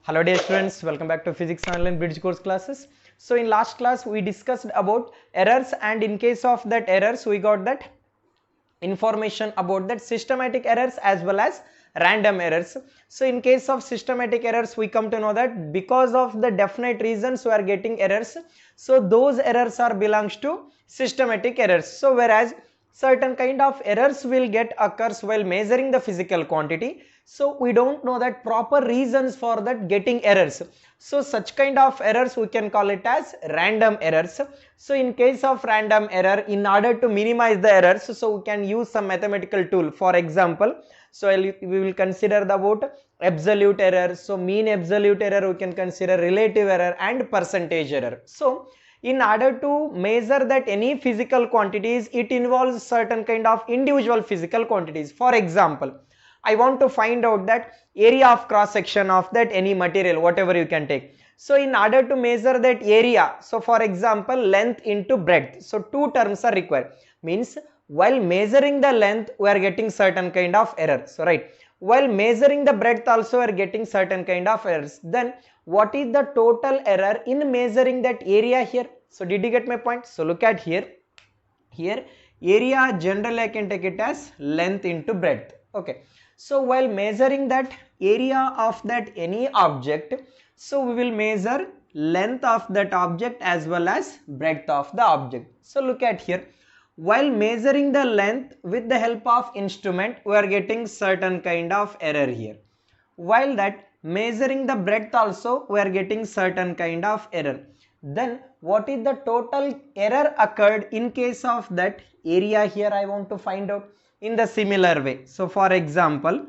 Hello dear students, welcome back to Physics Online Bridge course classes. So in last class we discussed about errors, and in case of that errors we got that information about that systematic errors as well as random errors. So in case of systematic errors we come to know that because of the definite reasons we are getting errors, so those errors are belongs to systematic errors. So whereas certain kind of errors will get occurs while measuring the physical quantity, so we don't know that proper reasons for that getting errors. So such kind of errors we can call it as random errors. So in case of random error, in order to minimize the errors, so we can use some mathematical tool. For example, so we will consider about absolute error. So mean absolute error we can consider, relative error and percentage error. So in order to measure that any physical quantities, it involves certain kind of individual physical quantities. For example, I want to find out that area of cross section of that any material, whatever you can take. So in order to measure that area, so for example length into breadth, so two terms are required. Means while measuring the length we are getting certain kind of error. So right, while measuring the breadth also we are getting certain kind of errors. Then what is the total error in measuring that area here? So did you get my point? So look at here. Here area generally I can take it as length into breadth. Okay. So while measuring that area of that any object, so we will measure length of that object as well as breadth of the object. So look at here. While measuring the length with the help of instrument, we are getting certain kind of error here. While that measuring the breadth also, we are getting certain kind of error. Then what is the total error occurred in case of that area here? I want to find out in the similar way. So for example,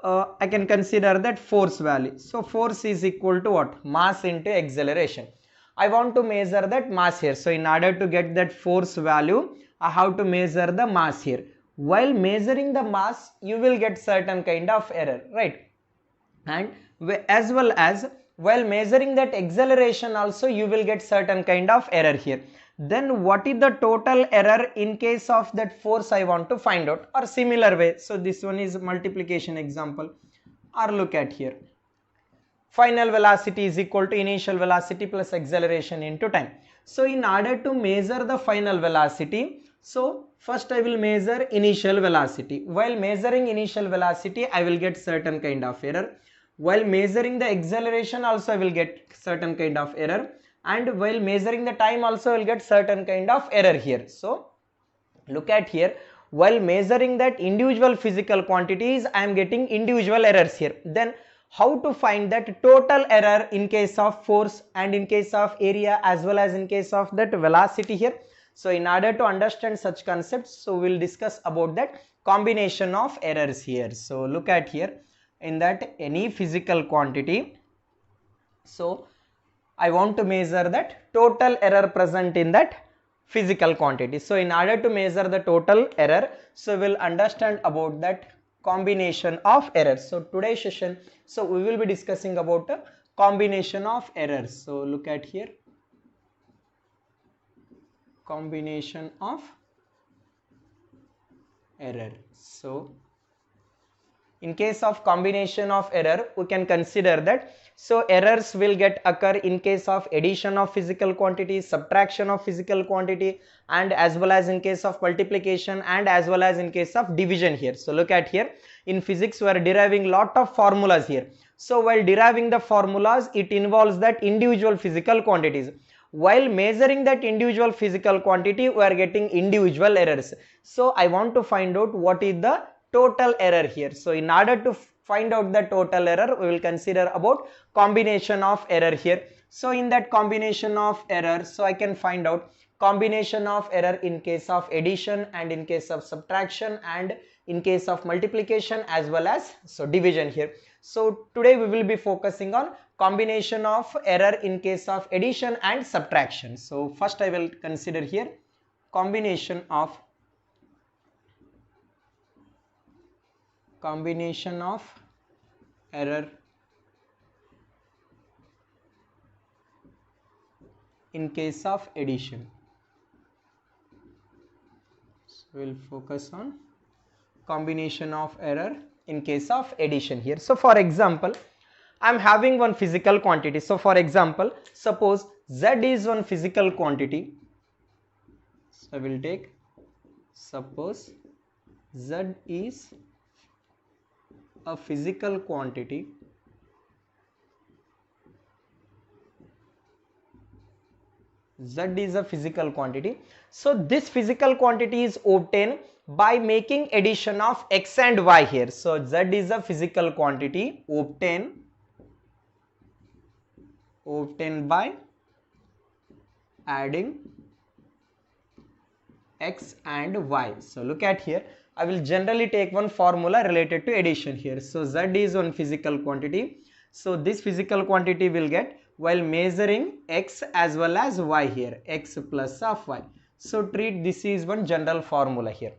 I can consider that force value. So force is equal to what? Mass into acceleration. I want to measure that mass here. So in order to get that force value, I have to measure the mass here. While measuring the mass, you will get certain kind of error, right? And as well as while measuring that acceleration also you will get certain kind of error here. Then what is the total error in case of that force I want to find out, or similar way. So this one is multiplication example, or look at here. Final velocity is equal to initial velocity plus acceleration into time. So in order to measure the final velocity, so first I will measure initial velocity. While measuring initial velocity I will get certain kind of error. While measuring the acceleration also I will get certain kind of error, and while measuring the time also I will get certain kind of error here. So look at here, while measuring that individual physical quantities I am getting individual errors here. Then how to find that total error in case of force and in case of area as well as in case of that velocity here? So in order to understand such concepts, so we will discuss about that combination of errors here. So look at here, in that any physical quantity, so I want to measure that total error present in that physical quantity. So in order to measure the total error, so we'll understand about that combination of errors. So today's session, so we will be discussing about a combination of errors. So look at here, combination of error. So in case of combination of error, we can consider that so errors will get occur in case of addition of physical quantity, subtraction of physical quantity, and as well as in case of multiplication, and as well as in case of division here. So look at here, in physics we are deriving lot of formulas here. So while deriving the formulas, it involves that individual physical quantities. While measuring that individual physical quantity, we are getting individual errors. So I want to find out what is the total error here. So in order to find out the total error, we will consider about combination of error here. So in that combination of error, so I can find out combination of error in case of addition and in case of subtraction and in case of multiplication as well as so division here. So today we will be focusing on combination of error in case of addition and subtraction. So first I will consider here combination of error in case of addition. So we'll focus on combination of error in case of addition here. So for example, I'm having one physical quantity. So for example, suppose Z is one physical quantity. So I will take, suppose Z is a physical quantity. Z is a physical quantity. So this physical quantity is obtained by making addition of X and Y here. So Z is a physical quantity obtained by adding X and Y. So look at here, I will generally take one formula related to addition here. So Z is one physical quantity. So this physical quantity will get while measuring X as well as Y here, X plus of Y. So treat this is one general formula here.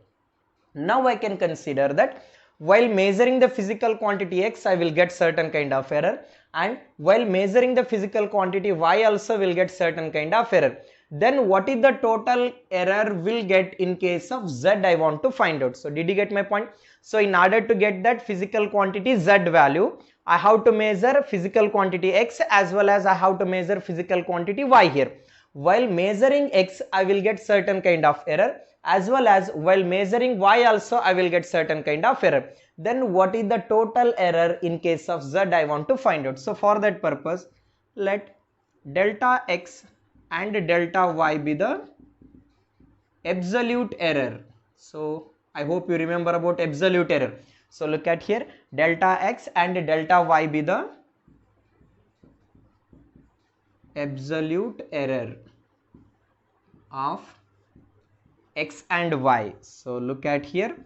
Now I can consider that while measuring the physical quantity X, I will get certain kind of error, and while measuring the physical quantity Y also will get certain kind of error. Then what is the total error will get in case of Z I want to find out. So did you get my point? So in order to get that physical quantity Z value, I have to measure physical quantity X as well as I have to measure physical quantity Y here. While measuring X, I will get certain kind of error, as well as while measuring Y also I will get certain kind of error. Then what is the total error in case of Z I want to find out. So for that purpose, let delta X and delta Y be the absolute error. So I hope you remember about absolute error. So look at here, delta X and delta Y be the absolute error of X and Y. So look at here,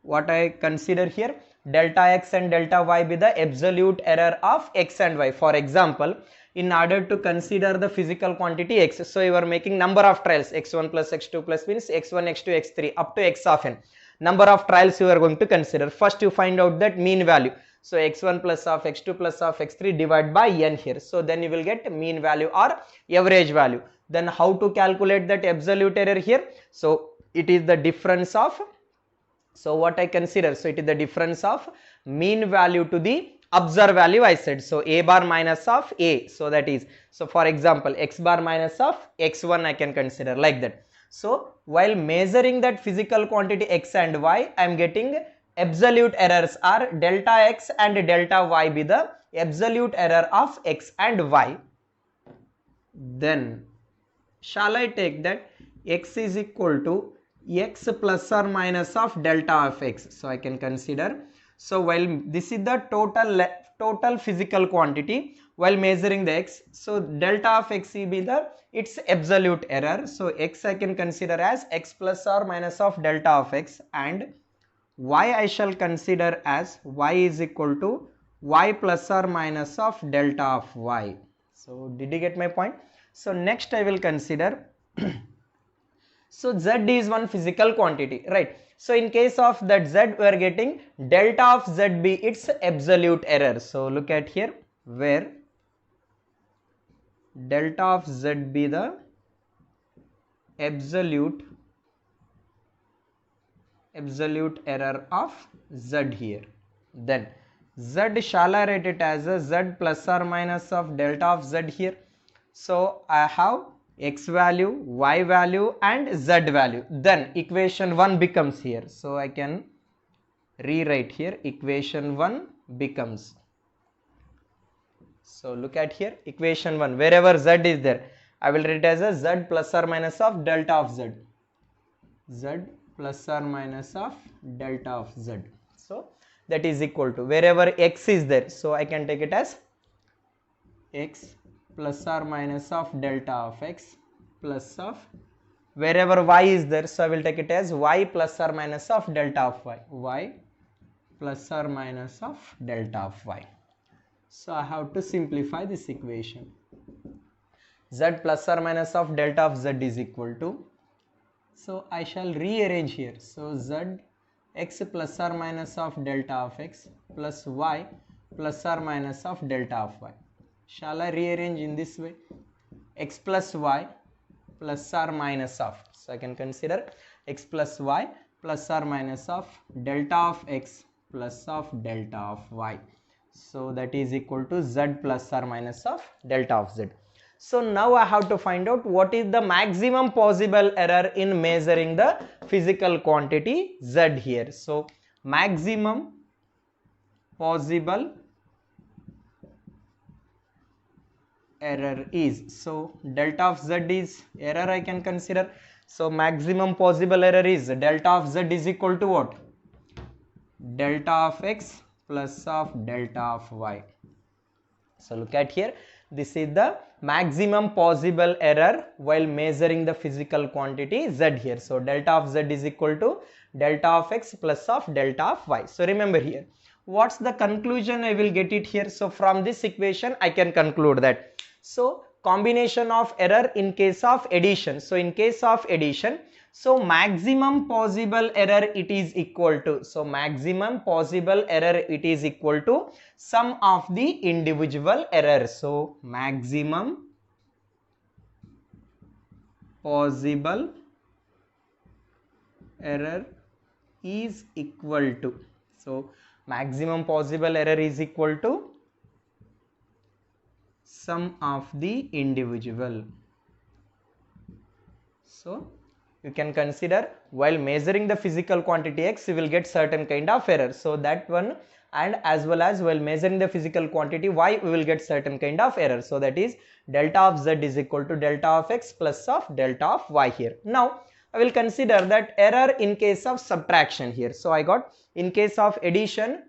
what I consider here, delta X and delta Y be the absolute error of X and Y. For example, in order to consider the physical quantity X, so you are making number of trials, x1 plus x2 plus means x1, x2, x3 up to x of n. Number of trials you are going to consider. First you find out that mean value. So x1 plus of x2 plus of x3 divided by n here. So then you will get mean value or average value. Then how to calculate that absolute error here? So it is the difference of, so what I consider, so it is the difference of mean value to the observed value I said. So a bar minus of a, so that is, so for example x bar minus of x1 I can consider like that. So while measuring that physical quantity X and Y, I am getting absolute errors are delta X and delta Y be the absolute error of X and Y. Then shall I take that X is equal to X plus or minus of delta of X. So I can consider, so while this is the total physical quantity while measuring the X, so delta of X will be the its absolute error. So X I can consider as X plus or minus of delta of X, and Y I shall consider as Y is equal to Y plus or minus of delta of Y. So did you get my point? So next I will consider so Z is one physical quantity, right? So in case of that Z, we are getting delta of Z be its absolute error. So look at here, where delta of Z be the absolute error of Z here. Then Z shall I write it as a Z plus or minus of delta of Z here. So I have X value, Y value and Z value. Then equation 1 becomes here. So I can rewrite here, equation 1 becomes. So look at here, equation 1, wherever Z is there, I will write it as a Z plus or minus of delta of Z. Z plus or minus of delta of Z. So that is equal to wherever X is there. So I can take it as X plus or minus of delta of X plus of wherever Y is there. So I will take it as Y plus or minus of delta of Y. Y plus or minus of delta of Y. So I have to simplify this equation. Z plus or minus of delta of Z is equal to, so I shall rearrange here. So Z X plus or minus of delta of X plus Y plus or minus of delta of Y. Shall I rearrange in this way? X plus Y plus or minus of, so I can consider X plus Y plus or minus of delta of X plus of delta of Y. So that is equal to z plus or minus of delta of z. So now I have to find out what is the maximum possible error in measuring the physical quantity z here. So maximum possible error is, so delta of z is error I can consider. So maximum possible error is delta of z is equal to what? Delta of x plus of delta of y. So look at here, this is the maximum possible error while measuring the physical quantity z here. So delta of z is equal to delta of x plus of delta of y. So remember here, what's the conclusion I will get it here? So from this equation I can conclude that, so combination of error in case of addition. So in case of addition, so maximum possible error it is equal to, so maximum possible error it is equal to sum of the individual errors. So maximum possible error is equal to, so maximum possible error is equal to sum of the individual. So you can consider while measuring the physical quantity x, you will get certain kind of error. So that one, and as well as while measuring the physical quantity y, we will get certain kind of error. So that is delta of z is equal to delta of x plus of delta of y here. Now I will consider that error in case of subtraction here. So I got in case of addition,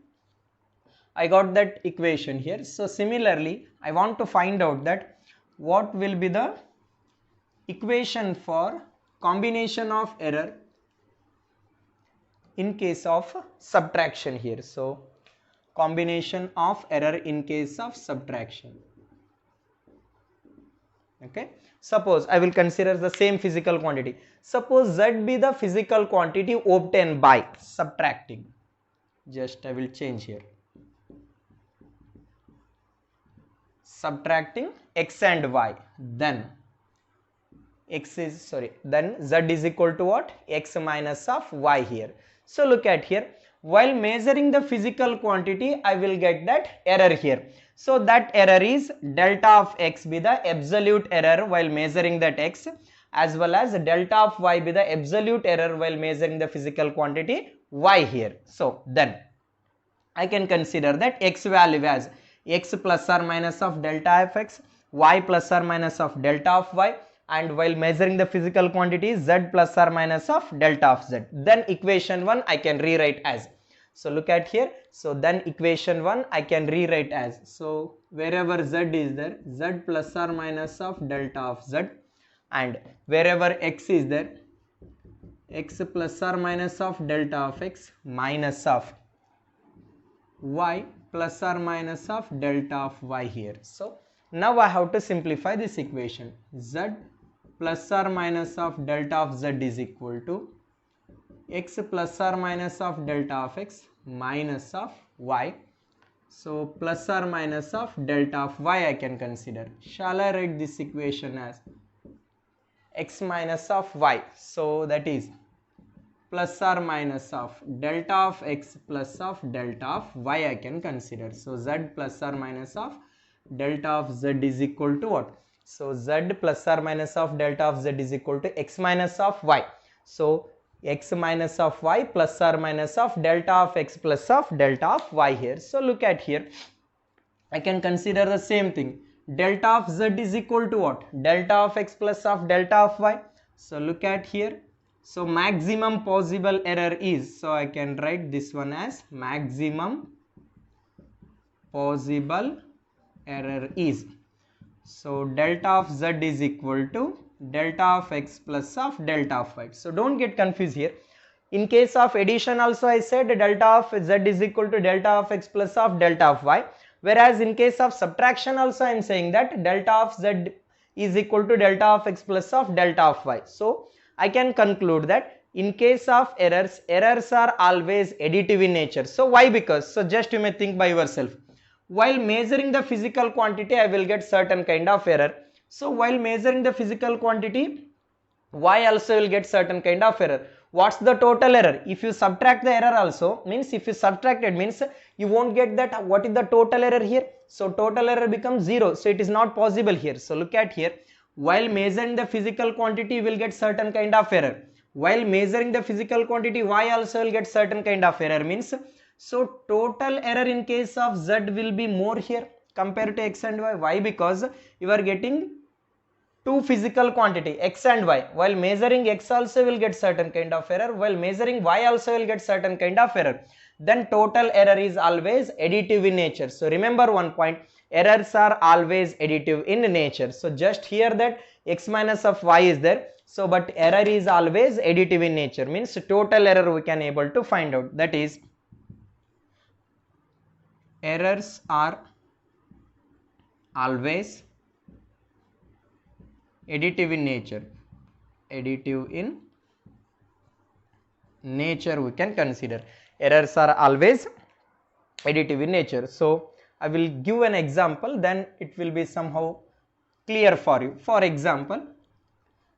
I got that equation here. So similarly, I want to find out that what will be the equation for combination of error in case of subtraction here. So combination of error in case of subtraction. Okay, suppose I will consider the same physical quantity. Suppose z be the physical quantity obtained by subtracting. Just I will change here. Subtracting x and y, then then z is equal to what? X minus of y here. So look at here, while measuring the physical quantity I will get that error here. So that error is delta of x be the absolute error while measuring that x, as well as delta of y be the absolute error while measuring the physical quantity y here. So then I can consider that x value as x plus or minus of delta of x, y plus or minus of delta of y, and while measuring the physical quantity z plus or minus of delta of z. Then equation 1 I can rewrite as, so look at here, so then equation 1 I can rewrite as, so wherever z is there, z plus or minus of delta of z, and wherever x is there, x plus or minus of delta of x minus of y plus or minus of delta of y here. So now I have to simplify this equation. Z plus or minus of delta of z is equal to x plus or minus of delta of x minus of y. So plus or minus of delta of y I can consider. Shall I write this equation as x minus of y? So that is plus or minus of delta of x plus of delta of y I can consider. So z plus or minus of delta of z is equal to what? So z plus or minus of delta of z is equal to x minus of y. So x minus of y plus or minus of delta of x plus of delta of y here. So look at here, I can consider the same thing. Delta of z is equal to what? Delta of x plus of delta of y. So look at here, so maximum possible error is, so I can write this one as maximum possible error is, so delta of z is equal to delta of x plus of delta of y. So don't get confused here. In case of addition also I said delta of z is equal to delta of x plus of delta of y, whereas in case of subtraction also I am saying that delta of z is equal to delta of x plus of delta of y. So I can conclude that in case of errors, errors are always additive in nature. So why? Because, so just you may think by yourself, while measuring the physical quantity I will get certain kind of error. So while measuring the physical quantity y also will get certain kind of error. What's the total error? If you subtract the error also, means if you subtract it means you won't get that what is the total error here. So total error becomes 0. So it is not possible here. So look at here. While measuring the physical quantity, you will get certain kind of error. While measuring the physical quantity, y also will get certain kind of error, means so total error in case of z will be more here compared to x and y. Why? Because you are getting two physical quantity x and y. While measuring x also will get certain kind of error, while measuring y also will get certain kind of error. Then total error is always additive in nature. So remember one point, errors are always additive in nature. So just here that x minus of y is there. So but error is always additive in nature, means total error we can able to find out. That is, errors are always additive in nature. Additive in nature we can consider. Errors are always additive in nature. So I will give an example, then it will be somehow clear for you. For example,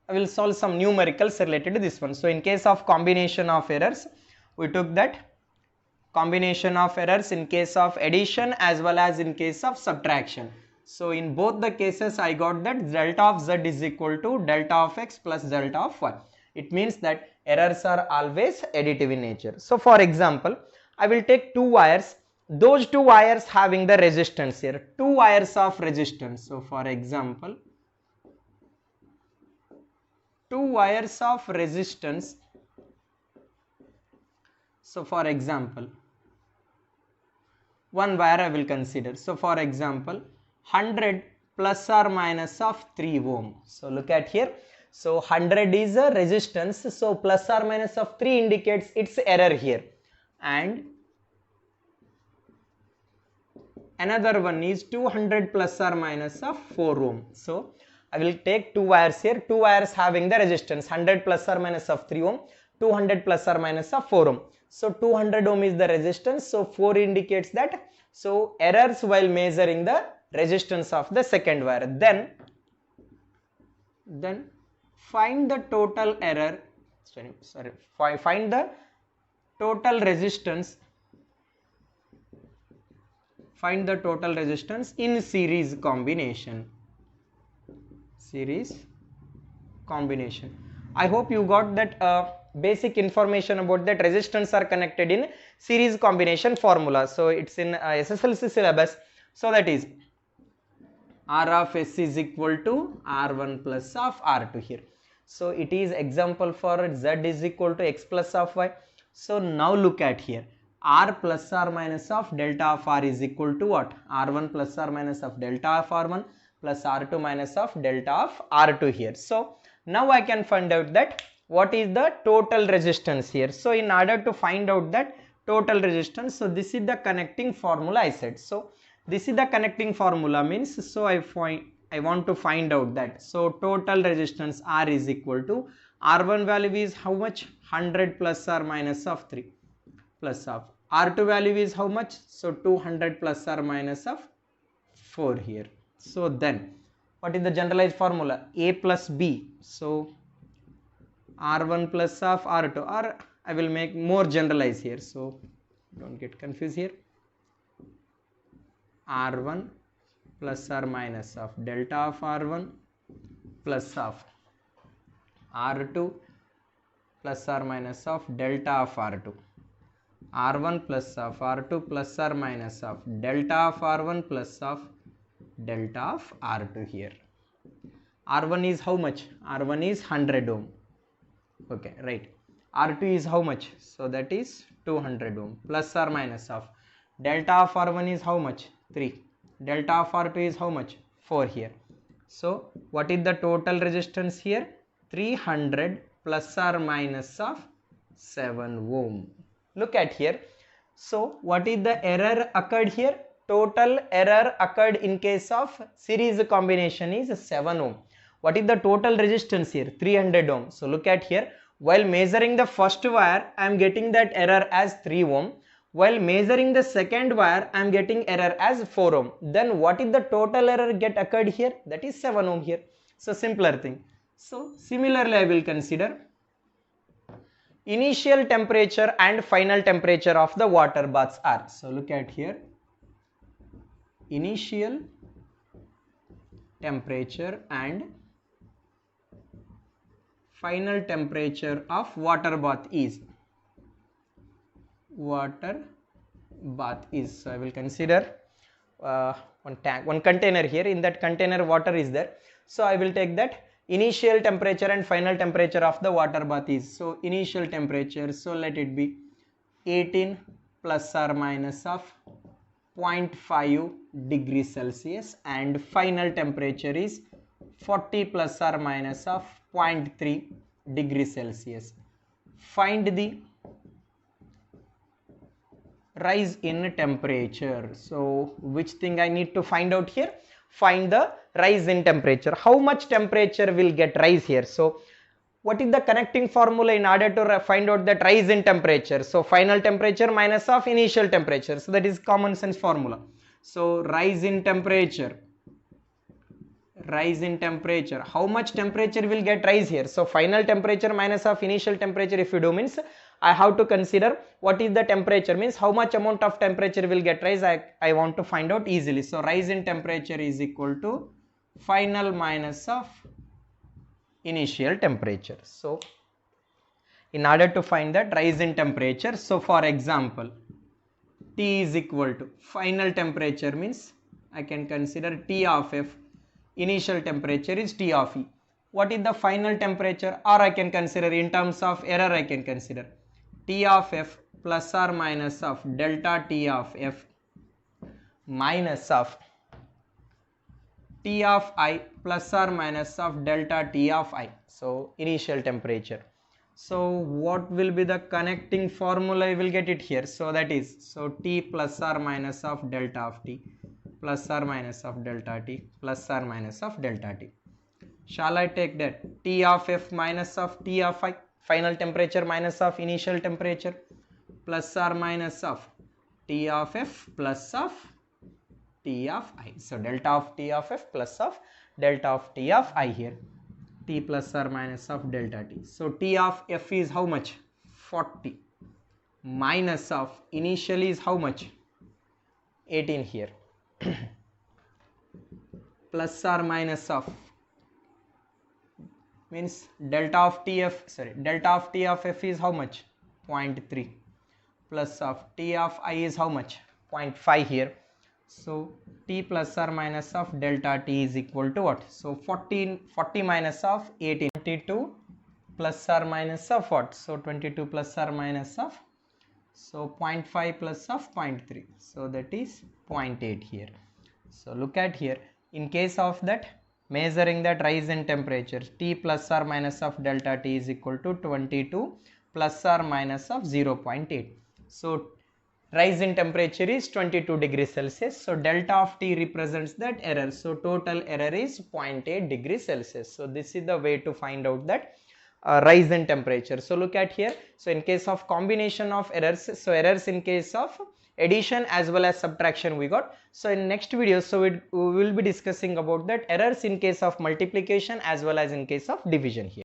I will solve some numericals related to this one. So in case of combination of errors, we took that combination of errors in case of addition as well as in case of subtraction. So in both the cases I got that delta of z is equal to delta of x plus delta of y. It means that errors are always additive in nature. So for example, I will take two wires, those two wires having the resistance here, two wires of resistance. So for example, two wires of resistance. So for example, one wire I will consider. So for example, 100 plus or minus of 3 ohm. So look at here. So 100 is a resistance. So plus or minus of 3 indicates its error here. And another one is 200 plus or minus of 4 ohm. So I will take two wires here, two wires having the resistance 100 plus or minus of 3 ohm, 200 plus or minus of 4 ohm. So 200 ohm is the resistance. So 4 indicates that. So errors while measuring the resistance of the second wire. Then find the total error. Find the total resistance. Find the total resistance in series combination. Series combination. I hope you got that basic information about that resistance are connected in series combination formula. So it's in SSLC syllabus. So that is R of S is equal to R1 plus of R2 here. So it is example for Z is equal to X plus of Y. So now look at here, R plus or minus of delta of R is equal to what? R1 plus or minus of delta of R1 plus R2 minus of delta of R2 here. So now I can find out that what is the total resistance here. So in order to find out that total resistance, so this is the connecting formula I said. So this is the connecting formula, means so I want to find out that. So total resistance R is equal to R1 value is how much? 100 plus or minus of 3 plus of R2 value is how much? So 200 plus or minus of 4 here. So then what is the generalized formula? A plus B. So R1 plus of R2, or I will make more generalized here, so don't get confused here. R1 plus or minus of delta of R1 plus of R2 plus or minus of delta of R2. R1 plus of R2 plus or minus of delta of R1 plus of delta of R2 here. R1 is how much? R1 is 100 ohm. Okay, right. R2 is how much? So that is 200 ohm plus or minus of delta of R1 is how much? 3. Delta of R2 is how much? 4 here. So what is the total resistance here? 300 plus or minus of 7 ohm. Look at here. So what is the error occurred here? Total error occurred in case of series combination is 7 ohm. What is the total resistance here? 300 ohm. So look at here. While measuring the first wire, I am getting that error as 3 ohm. While measuring the second wire, I am getting error as 4 ohm. Then what is the total error get occurred here? That is 7 ohm here. So simpler thing. So similarly, I will consider initial temperature and final temperature of the water baths are. So look at here, initial temperature and final temperature of water bath is. So I will consider one container here. In that container water is there, so I will take that initial temperature and final temperature of the water bath is. So initial temperature, so let it be 18 plus or minus of 0.5 degrees Celsius, and final temperature is 40 plus or minus of 0.3 degrees Celsius. Find the rise in temperature. So which thing I need to find out here? Find the rise in temperature. How much temperature will get rise here? So what is the connecting formula in order to find out that rise in temperature? So final temperature minus of initial temperature. So that is common sense formula. So rise in temperature, how much temperature will get rise here? So final temperature minus of initial temperature, if you do, means I have to consider what is the temperature, means how much amount of temperature will get rise. I want to find out easily. So rise in temperature is equal to final minus of initial temperature. So in order to find that rise in temperature, so for example T is equal to final temperature, means I can consider T of F, initial temperature is T of E. What is the final temperature? Or I can consider in terms of error, I can consider T of F plus or minus of delta T of F minus of T of I plus or minus of delta T of I. So initial temperature. So what will be the connecting formula? I will get it here. So that is, so T plus or minus of delta of T plus or minus of delta T plus or minus of delta T. Shall I take that T of F minus of T of I, final temperature minus of initial temperature, plus or minus of T of F plus of T of I. So delta of T of F plus of delta of T of I here, T plus or minus of delta T. So T of F is how much? 40 minus of initially is how much? 18 here plus or minus of, means delta of T of F is how much? 0.3 plus of T of I is how much? 0.5 here. So T plus or minus of delta T is equal to what? So 40 minus of 18, 22 plus or minus of what? So 22 plus or minus of, so 0.5 plus of 0.3. So that is 0.8 here. So look at here, in case of that measuring that rise in temperature, T plus or minus of delta T is equal to 22 plus or minus of 0.8. So rise in temperature is 22 degrees Celsius. So delta of T represents that error. So total error is 0.8 degrees Celsius. So this is the way to find out that rise in temperature. So look at here. So in case of combination of errors, so errors in case of addition as well as subtraction we got. So in next video, so we will be discussing about that errors in case of multiplication as well as in case of division here.